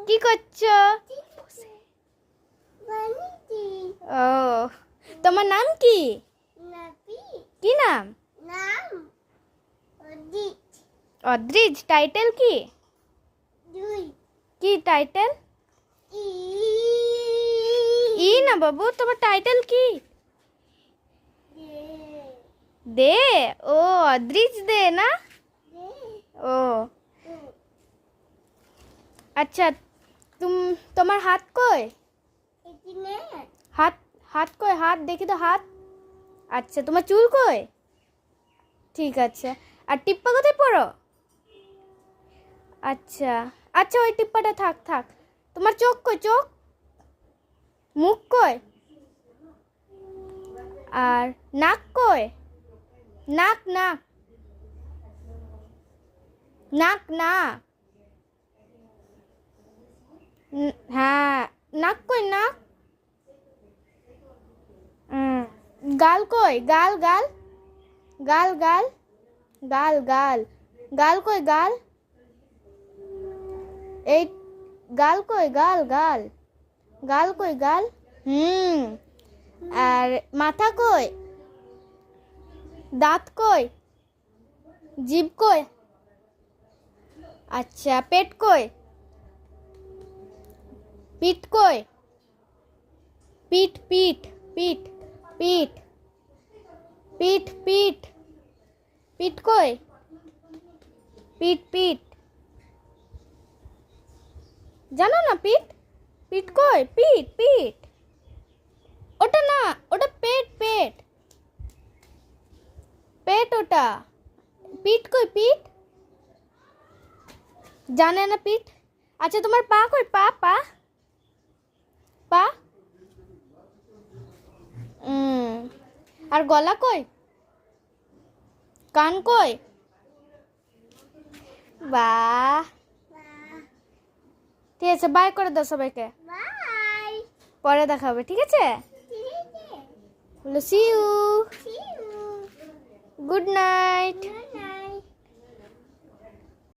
কি করছো? ও, তোমার নাম কি? কি নাম? অদ্রিজ। টাইটেল কি? কি টাইটেল? ই না বাবু, তোমার টাইটেল কি? দে। ও, অদ্রিজ দে না? ও আচ্ছা, তোমার হাত কই? হাত হাত কই? হাত দেখি তো হাত। আচ্ছা, তোমার চুল কই? ঠিক আছে। আর টিপ্পা কোথায় পড়ো? আচ্ছা আচ্ছা, ওই টিপ্পাটা থাক থাক। তোমার চোখ কই? চোখ, মুখ কই? আর নাক কই? নাক নাক নাক না। হ্যাঁ, নাক কই? নাক। গাল কই? গাল গাল গাল গাল গাল গাল গাল কই? গাল। এই গাল কই? গাল গাল গাল কই? গাল। আর মাথা কই? দাঁত কই? জিভ কই? আচ্ছা, পেট কই? পিঠ কই? পিঠ পিঠ পিঠ পিঠ পিঠ পিঠ পিঠ কই? পিঠ পিঠ জানো না? পিঠ পিঠ কই? পিঠ পিঠ ওটা না, ওটা পেট পেট পেট ওটা। পিঠ কই? পিঠ জানে না পিঠ। আচ্ছা, তোমার পা কই? পা পা পা। আর গলা কই? কান কই? বাহ, ঠিক আছে, বাই করে দাও সবাইকে। পরে দেখা হবে, ঠিক আছে? বলো সি ইউ, গুড নাইট।